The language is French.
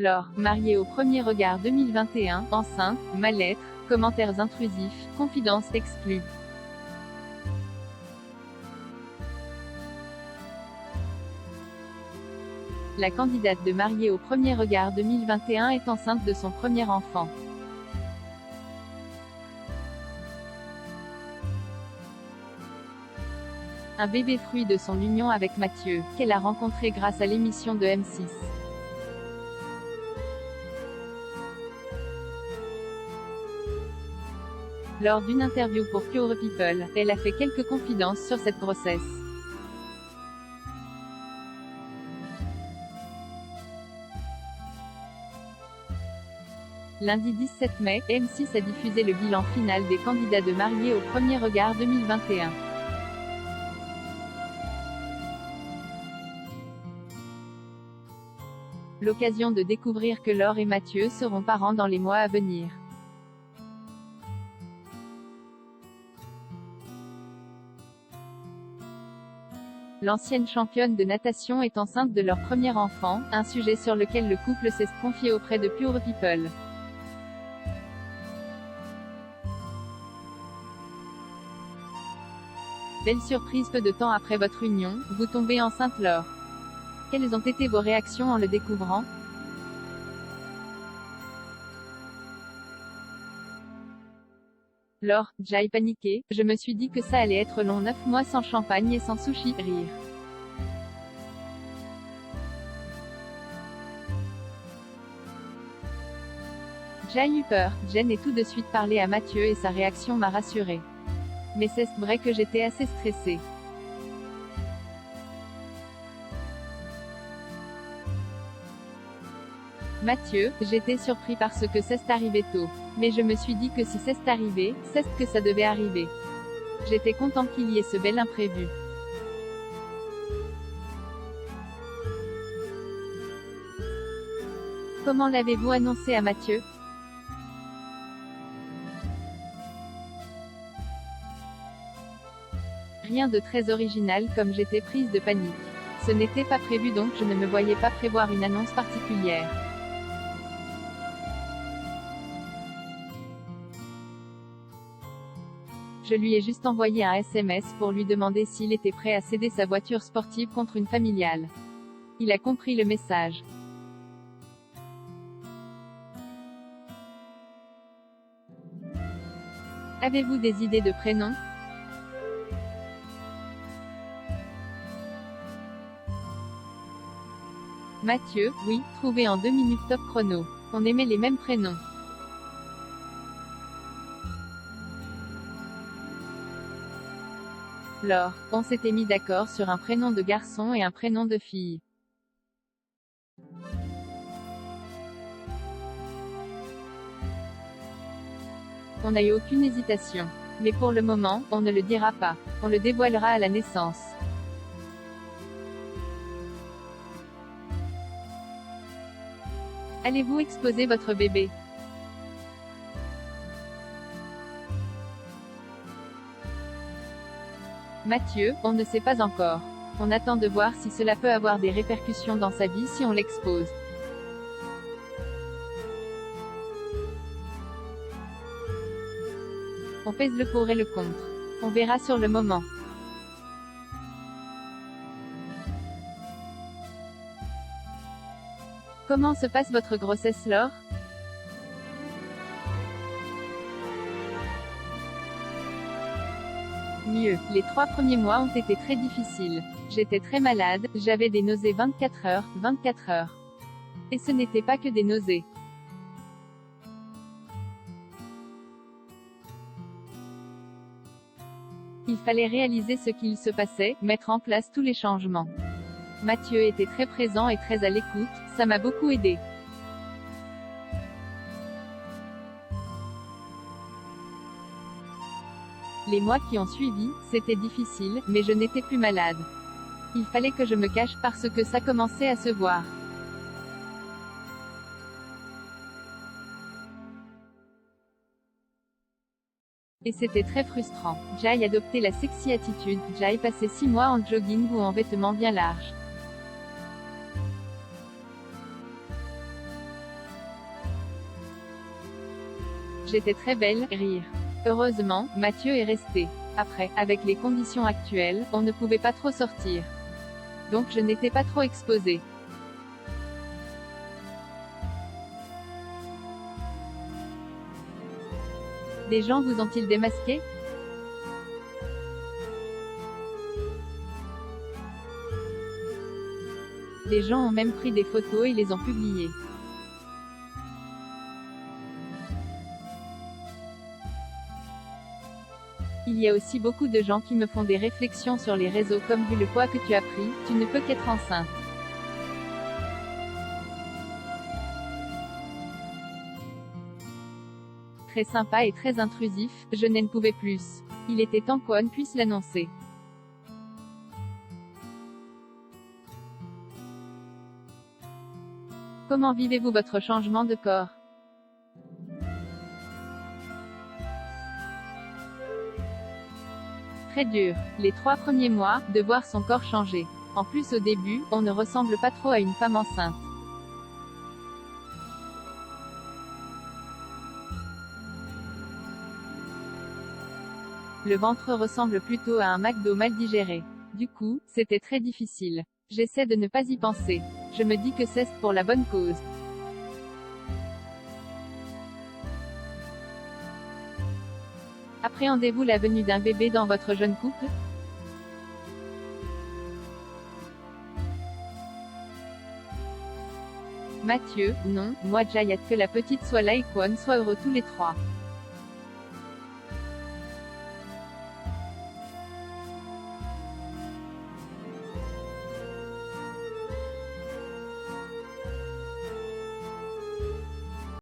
Laure, mariée au premier regard 2021, enceinte, mal-être, commentaires intrusifs, confidences exclues. La candidate de Mariée au premier regard 2021 est enceinte de son premier enfant. Un bébé fruit de son union avec Mathieu, qu'elle a rencontré grâce à l'émission de M6. Lors d'une interview pour Pure People, elle a fait quelques confidences sur cette grossesse. Lundi 17 mai, M6 a diffusé le bilan final des candidats de Mariée au premier regard 2021. L'occasion de découvrir que Laure et Mathieu seront parents dans les mois à venir. L'ancienne championne de natation est enceinte de leur premier enfant, un sujet sur lequel le couple s'est confié auprès de Pure People. Belle surprise, peu de temps après votre union, vous tombez enceinte, Laure. Quelles ont été vos réactions en le découvrant? Laure, j'ai paniqué, je me suis dit que ça allait être long, 9 mois sans champagne et sans sushi, rire. J'ai eu peur, Jen est tout de suite parlé à Mathieu et sa réaction m'a rassurée. Mais c'est vrai que j'étais assez stressée. Mathieu, j'étais surpris parce que c'est arrivé tôt. Mais je me suis dit que si c'est arrivé, c'est que ça devait arriver. J'étais content qu'il y ait ce bel imprévu. Comment l'avez-vous annoncé à Mathieu? Rien de très original, comme j'étais prise de panique. Ce n'était pas prévu, donc je ne me voyais pas prévoir une annonce particulière. Je lui ai juste envoyé un SMS pour lui demander s'il était prêt à céder sa voiture sportive contre une familiale. Il a compris le message. Avez-vous des idées de prénoms? Mathieu, oui, trouvé en 2 minutes top chrono. On aimait les mêmes prénoms. Laure, on s'était mis d'accord sur un prénom de garçon et un prénom de fille. On n'a eu aucune hésitation. Mais pour le moment, on ne le dira pas. On le dévoilera à la naissance. Allez-vous exposer votre bébé? Mathieu, on ne sait pas encore. On attend de voir si cela peut avoir des répercussions dans sa vie si on l'expose. On pèse le pour et le contre. On verra sur le moment. Comment se passe votre grossesse, Laure? Mieux, les 3 premiers mois ont été très difficiles. J'étais très malade, j'avais des nausées 24 heures. Et ce n'était pas que des nausées. Il fallait réaliser ce qu'il se passait, mettre en place tous les changements. Mathieu était très présent et très à l'écoute, ça m'a beaucoup aidé. Les mois qui ont suivi, c'était difficile, mais je n'étais plus malade. Il fallait que je me cache parce que ça commençait à se voir. Et c'était très frustrant. J'ai adopté la sexy attitude, j'ai passé 6 mois en jogging ou en vêtements bien larges. J'étais très belle, rire. Heureusement, Mathieu est resté. Après, avec les conditions actuelles, on ne pouvait pas trop sortir. Donc je n'étais pas trop exposée. Des gens vous ont-ils démasqué? Des gens ont même pris des photos et les ont publiées. Il y a aussi beaucoup de gens qui me font des réflexions sur les réseaux comme vu le poids que tu as pris, tu ne peux qu'être enceinte. Très sympa et très intrusif, je n'en pouvais plus. Il était temps qu'on puisse l'annoncer. Comment vivez-vous votre changement de corps? Très dur, les 3 premiers mois, de voir son corps changer. En plus au début, on ne ressemble pas trop à une femme enceinte. Le ventre ressemble plutôt à un McDo mal digéré. Du coup, c'était très difficile. J'essaie de ne pas y penser. Je me dis que c'est pour la bonne cause. Appréhendez-vous la venue d'un bébé dans votre jeune couple? Mathieu, non, moi j'ai hâte que la petite soit là et qu'on soit heureux tous les trois.